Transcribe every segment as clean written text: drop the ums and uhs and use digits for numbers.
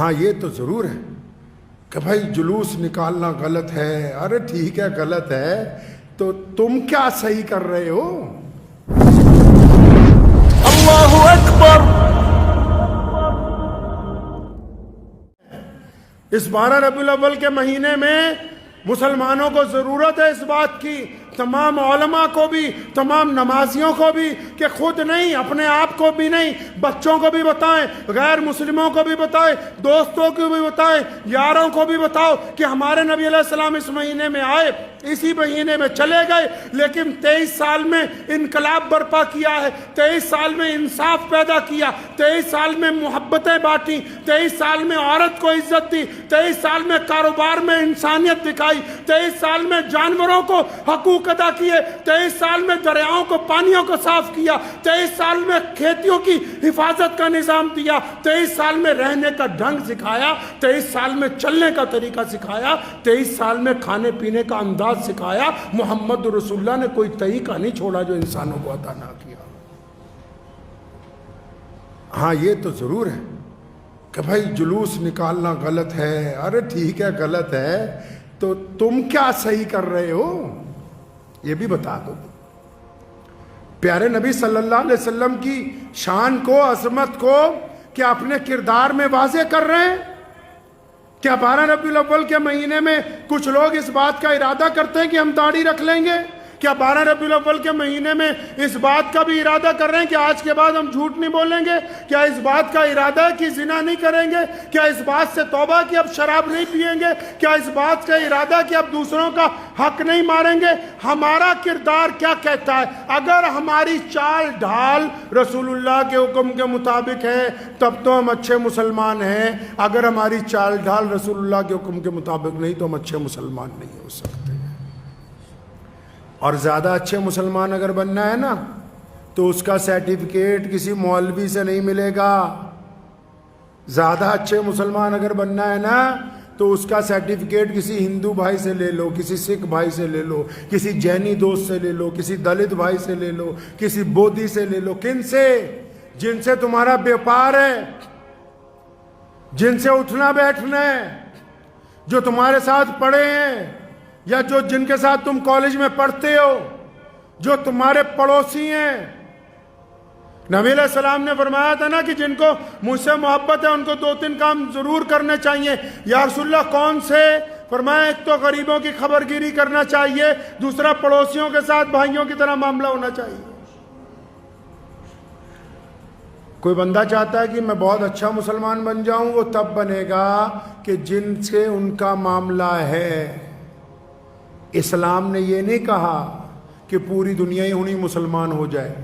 ہاں یہ تو ضرور ہے کہ بھائی جلوس نکالنا غلط ہے. ارے ٹھیک ہے غلط ہے تو تم کیا صحیح کر رہے ہو؟ اللہ اکبر. اس 12 ربیع الاول کے مہینے میں مسلمانوں کو ضرورت ہے اس بات کی، تمام علماء کو بھی، تمام نمازیوں کو بھی، کہ خود نہیں، اپنے آپ کو بھی نہیں، بچوں کو بھی بتائیں، غیر مسلموں کو بھی بتائیں، دوستوں کو بھی بتائیں، یاروں کو بھی بتاؤ کہ ہمارے نبی علیہ السلام اس مہینے میں آئے، اسی مہینے میں چلے گئے، لیکن 23 سال میں انقلاب برپا کیا ہے، 23 سال میں انصاف پیدا کیا، 23 سال میں محبتیں بانٹی، 23 سال میں عورت کو عزت دی، 23 سال میں کاروبار میں انسانیت دکھائی، 23 سال میں جانوروں کو حقوق ادا کیے، 23 سال میں دریاؤں کو پانیوں کو صاف کیا، 23 سال میں کھیتیوں کی حفاظت کا نظام دیا، 23 سال میں رہنے کا ڈھنگ سکھایا، 23 سال میں چلنے کا طریقہ سکھایا، 23 سال میں کھانے پینے کا انداز سکھایا. محمد رسول اللہ نے کوئی طریقہ نہیں چھوڑا جو انسانوں کو عطا نہ کیا. ہاں یہ تو ضرور ہے کہ بھائی جلوس نکالنا غلط ہے. ارے ٹھیک ہے غلط ہے تو تم کیا صحیح کر رہے ہو یہ بھی بتا دو. پیارے نبی صلی اللہ علیہ وسلم کی شان کو، عظمت کو کیا اپنے کردار میں واضح کر رہے ہیں؟ کیا 12 ربیع الاول کے مہینے میں کچھ لوگ اس بات کا ارادہ کرتے ہیں کہ ہم داڑھی رکھ لیں گے؟ کیا 12 ربیع الاول کے مہینے میں اس بات کا بھی ارادہ کر رہے ہیں کہ آج کے بعد ہم جھوٹ نہیں بولیں گے؟ کیا اس بات کا ارادہ ہے کہ زنا نہیں کریں گے؟ کیا اس بات سے توبہ کہ اب شراب نہیں پئیں گے؟ کیا اس بات کا ارادہ کہ اب دوسروں کا حق نہیں ماریں گے؟ ہمارا کردار کیا کہتا ہے؟ اگر ہماری چال ڈھال رسول اللہ کے حکم کے مطابق ہے تب تو ہم اچھے مسلمان ہیں. اگر ہماری چال ڈھال رسول اللہ کے حکم کے مطابق نہیں تو ہم اچھے مسلمان نہیں ہو سکتے. اور زیادہ اچھے مسلمان اگر بننا ہے نا تو اس کا سرٹیفکیٹ کسی مولوی سے نہیں ملے گا. زیادہ اچھے مسلمان اگر بننا ہے نا تو اس کا سرٹیفکیٹ کسی ہندو بھائی سے لے لو، کسی سکھ بھائی سے لے لو، کسی جینی دوست سے لے لو، کسی دلت بھائی سے لے لو، کسی بودھی سے لے لو. کن سے؟ جن سے تمہارا بیپار ہے، جن سے اٹھنا بیٹھنا ہے، جو تمہارے ساتھ پڑھے ہیں یا جو جن کے ساتھ تم کالج میں پڑھتے ہو، جو تمہارے پڑوسی ہیں. نبی علیہ السلام نے فرمایا تھا نا کہ جن کو مجھ سے محبت ہے ان کو 2-3 کام ضرور کرنے چاہیے. یا رسول اللہ کون سے؟ فرمایا ایک تو غریبوں کی خبرگیری کرنا چاہیے، دوسرا پڑوسیوں کے ساتھ بھائیوں کی طرح معاملہ ہونا چاہیے. کوئی بندہ چاہتا ہے کہ میں بہت اچھا مسلمان بن جاؤں، وہ تب بنے گا کہ جن سے ان کا معاملہ ہے. اسلام نے یہ نہیں کہا کہ پوری دنیا ہی انہی مسلمان ہو جائے.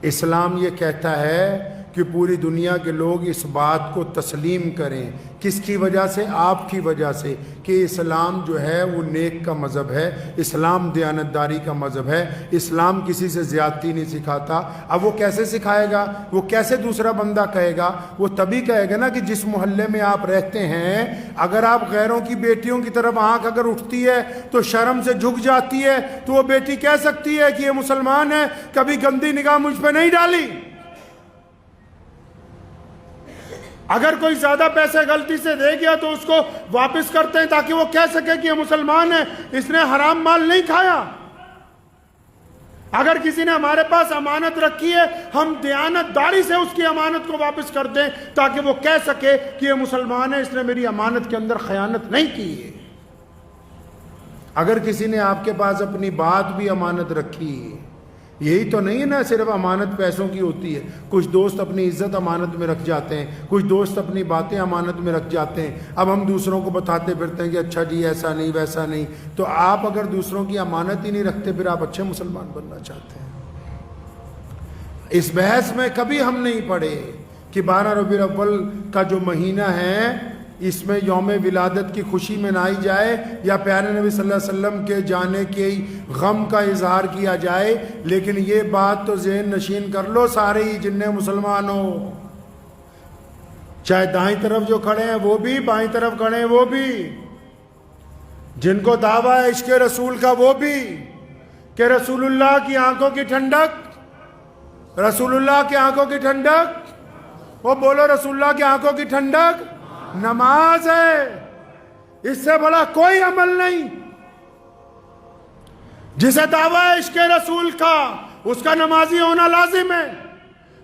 اسلام یہ کہتا ہے کہ پوری دنیا کے لوگ اس بات کو تسلیم کریں. کس کی وجہ سے؟ آپ کی وجہ سے، کہ اسلام جو ہے وہ نیک کا مذہب ہے، اسلام دیانتداری کا مذہب ہے، اسلام کسی سے زیادتی نہیں سکھاتا. اب وہ کیسے سکھائے گا؟ وہ کیسے دوسرا بندہ کہے گا؟ وہ تبھی کہے گا نا کہ جس محلے میں آپ رہتے ہیں اگر آپ غیروں کی بیٹیوں کی طرف آنکھ اگر اٹھتی ہے تو شرم سے جھک جاتی ہے تو وہ بیٹی کہہ سکتی ہے کہ یہ مسلمان ہے، کبھی گندی نگاہ مجھ پہ نہیں ڈالی. اگر کوئی زیادہ پیسے غلطی سے دے گیا تو اس کو واپس کرتے ہیں تاکہ وہ کہہ سکے کہ یہ مسلمان ہے، اس نے حرام مال نہیں کھایا. اگر کسی نے ہمارے پاس امانت رکھی ہے ہم دیانتداری سے اس کی امانت کو واپس کر دیں تاکہ وہ کہہ سکے کہ یہ مسلمان ہے، اس نے میری امانت کے اندر خیانت نہیں کی ہے. اگر کسی نے آپ کے پاس اپنی بات بھی امانت رکھی، یہی تو نہیں ہے نا صرف امانت پیسوں کی ہوتی ہے. کچھ دوست اپنی عزت امانت میں رکھ جاتے ہیں، کچھ دوست اپنی باتیں امانت میں رکھ جاتے ہیں. اب ہم دوسروں کو بتاتے پھرتے ہیں کہ اچھا جی ایسا نہیں ویسا نہیں. تو آپ اگر دوسروں کی امانت ہی نہیں رکھتے پھر آپ اچھے مسلمان بننا چاہتے ہیں؟ اس بحث میں کبھی ہم نہیں پڑے کہ 12 ربیع الاول کا جو مہینہ ہے اس میں یوم ولادت کی خوشی منائی جائے یا پیارے نبی صلی اللہ علیہ وسلم کے جانے کے غم کا اظہار کیا جائے. لیکن یہ بات تو ذہن نشین کر لو سارے ہی جنہیں مسلمان ہو، چاہے دائیں طرف جو کھڑے ہیں وہ بھی، بائیں طرف کھڑے ہیں وہ بھی، جن کو دعویٰ ہے عشق رسول کا وہ بھی، کہ رسول اللہ کی آنکھوں کی ٹھنڈک، رسول اللہ کی آنکھوں کی ٹھنڈک وہ بولو رسول اللہ کی آنکھوں کی ٹھنڈک نماز ہے، اس سے بڑا کوئی عمل نہیں۔ جسے دعویٰ ہے عشق رسول کا اس کا نمازی ہونا لازم ہے،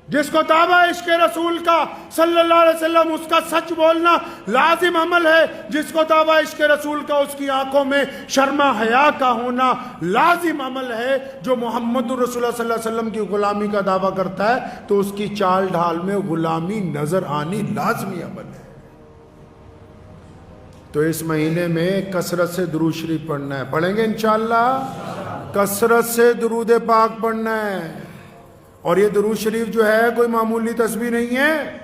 جس کو دعویٰ ہے عشق رسول کا صلی اللہ علیہ وسلم اس کا سچ بولنا لازم عمل ہے، جس کو دعویٰ عشق رسول کا اس کی آنکھوں میں شرم حیا کا ہونا لازم عمل ہے۔ جو محمد رسول اللہ صلی اللہ علیہ وسلم کی غلامی کا دعویٰ کرتا ہے تو اس کی چال ڈھال میں غلامی نظر آنی لازمی عمل ہے۔ تو اس مہینے میں کثرت سے درود شریف پڑھنا ہے، پڑھیں گے انشاءاللہ، کثرت سے درود پاک پڑھنا ہے۔ اور یہ درود شریف جو ہے کوئی معمولی تسبیح نہیں ہے۔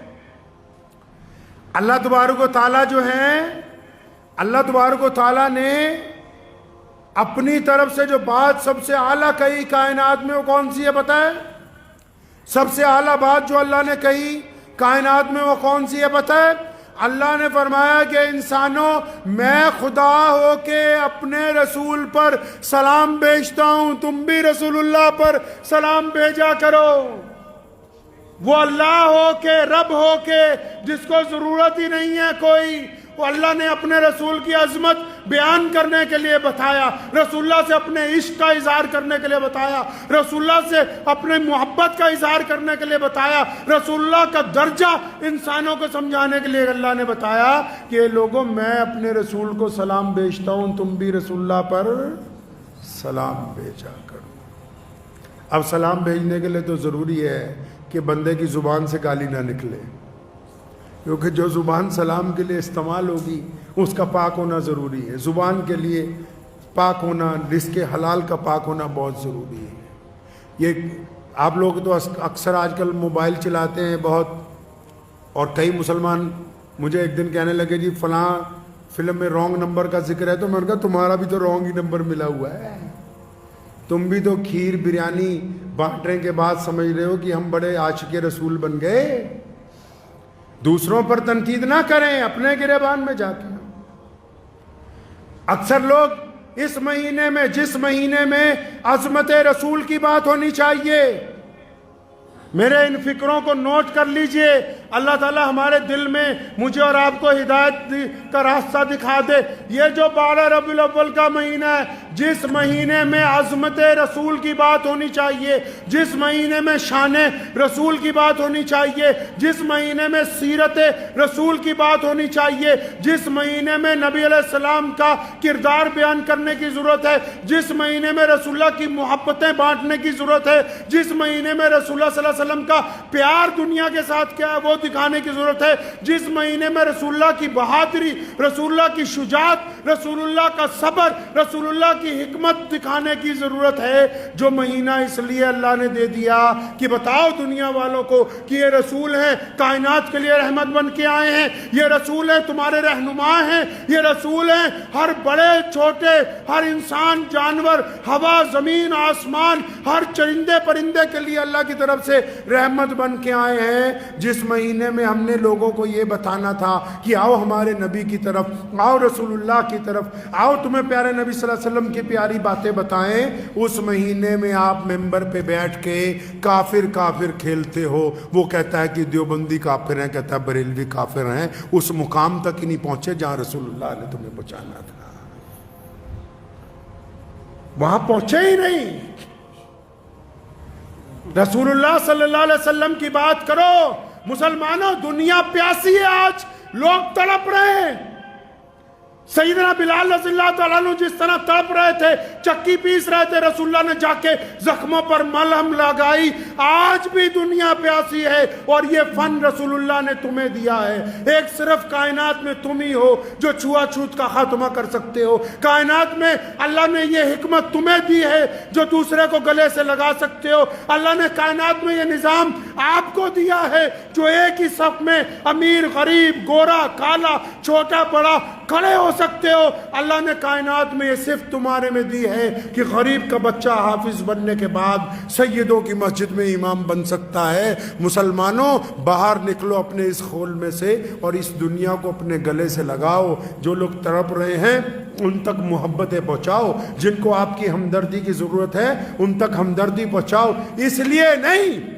اللہ تبارک و تعالیٰ جو ہے، اللہ تبارک و تعالیٰ نے اپنی طرف سے جو بات سب سے اعلیٰ کہی کائنات میں وہ کون سی ہے پتہ ہے؟ سب سے اعلیٰ بات جو اللہ نے کہی کائنات میں وہ کون سی ہے پتہ ہے؟ اللہ نے فرمایا کہ انسانوں میں خدا ہو کے اپنے رسول پر سلام بھیجتا ہوں، تم بھی رسول اللہ پر سلام بھیجا کرو۔ وہ اللہ ہو کے، رب ہو کے، جس کو ضرورت ہی نہیں ہے کوئی، وہ اللہ نے اپنے رسول کی عظمت بیان کرنے کے لیے بتایا، رسول اللہ سے اپنے عشق کا اظہار کرنے کے لیے بتایا، رسول اللہ سے اپنے محبت کا اظہار کرنے کے لیے بتایا، رسول اللہ کا درجہ انسانوں کو سمجھانے کے لیے اللہ نے بتایا کہ لوگوں میں اپنے رسول کو سلام بھیجتا ہوں، تم بھی رسول اللہ پر سلام بھیجا کرو۔ اب سلام بھیجنے کے لیے تو ضروری ہے کہ بندے کی زبان سے گالی نہ نکلے، کیونکہ جو زبان سلام کے لیے استعمال ہوگی اس کا پاک ہونا ضروری ہے۔ زبان کے لیے پاک ہونا، رزق حلال کا پاک ہونا بہت ضروری ہے۔ یہ آپ لوگ تو اکثر آج کل موبائل چلاتے ہیں بہت، اور کئی مسلمان مجھے ایک دن کہنے لگے جی فلاں فلم میں رانگ نمبر کا ذکر ہے، تو میں نے کہا تمہارا بھی تو رانگ ہی نمبر ملا ہوا ہے، تم بھی تو کھیر بریانی بانٹنے کے بعد سمجھ رہے ہو کہ ہم بڑے عاشق رسول بن گئے۔ دوسروں پر تنقید نہ کریں، اپنے گریبان میں جا کے۔ اکثر لوگ اس مہینے میں، جس مہینے میں عظمت رسول کی بات ہونی چاہیے، میرے ان فکروں کو نوٹ کر لیجئے، اللہ تعالی ہمارے دل میں مجھے اور آپ کو ہدایت کا راستہ دکھا دے۔ یہ جو 12 ربیع الاول کا مہینہ ہے، جس مہینے میں عظمت رسول کی بات ہونی چاہیے، جس مہینے میں شان رسول کی بات ہونی چاہیے، جس مہینے میں سیرت رسول کی بات ہونی چاہیے، جس مہینے میں نبی علیہ السلام کا کردار بیان کرنے کی ضرورت ہے، جس مہینے میں رسول اللہ کی محبتیں بانٹنے کی ضرورت ہے، جس مہینے میں رسول اللہ صلی اللہ علیہ وسلم کا پیار دنیا کے ساتھ کیا ہے وہ دکھانے کی ضرورت ہے، جس مہینے میں رسول اللہ کی بہادری، رسول اللہ کی شجاعت، رسول اللہ کا صبر، رسول اللہ کی حکمت دکھانے کی ضرورت ہے۔ جو مہینہ اس لیے اللہ نے دے دیا کہ بتاؤ دنیا والوں کو کہ یہ رسول ہیں، کائنات کے لیے رحمت بن کے آئے ہیں، یہ رسول ہیں تمہارے رہنما ہیں، یہ رسول ہیں ہر بڑے چھوٹے، ہر انسان جانور، ہوا زمین آسمان، ہر چرندے پرندے کے لیے اللہ کی طرف سے رحمت بن کے آئے ہیں۔ جس مہینے میں ہم نے لوگوں کو یہ بتانا تھا کہ آؤ ہمارے نبی کی طرف، آؤ رسول اللہ کی طرف، آؤ تمہیں پیارے نبی صلی اللہ علیہ وسلم کی پیاری باتیں بتائیں، اس مہینے میں آپ ممبر پہ بیٹھ کے کافر کافر کھیلتے ہو۔ وہ کہتا ہے کہ دیوبندی کافر ہیں، کہتا ہے بریلوی کافر ہیں، اس مقام تک ہی نہیں پہنچے جہاں رسول اللہ نے تمہیں پہنچانا تھا، وہاں پہنچے ہی نہیں۔ رسول اللہ صلی اللہ علیہ وسلم کی بات کرو۔ مسلمانوں دنیا پیاسی ہے، آج لوگ تڑپ رہے ہیں۔ سیدنا بلال رضی اللہ تعالیٰ عنہ جس طرح تڑپ رہے تھے، چکی پیس رہے تھے، رسول اللہ نے جا کے زخموں پر ملہم لگائی۔ آج بھی دنیا پیاسی ہے، اور یہ فن رسول اللہ نے تمہیں دیا ہے۔ ایک صرف کائنات میں تم ہی ہو جو چھوا چھوت کا خاتمہ کر سکتے ہو۔ کائنات میں اللہ نے یہ حکمت تمہیں دی ہے جو دوسرے کو گلے سے لگا سکتے ہو۔ اللہ نے کائنات میں یہ نظام آپ کو دیا ہے جو ایک ہی صف میں امیر غریب، گورا کالا، چھوٹا بڑا کھڑے ہو سکتے ہو۔ اللہ نے کائنات میں یہ صفت تمہارے میں دی ہے کہ غریب کا بچہ حافظ بننے کے بعد سیدوں کی مسجد میں امام بن سکتا ہے۔ مسلمانوں باہر نکلو اپنے اس خول میں سے اور اس دنیا کو اپنے گلے سے لگاؤ۔ جو لوگ تڑپ رہے ہیں ان تک محبتیں پہنچاؤ، جن کو آپ کی ہمدردی کی ضرورت ہے ان تک ہمدردی پہنچاؤ۔ اس لیے نہیں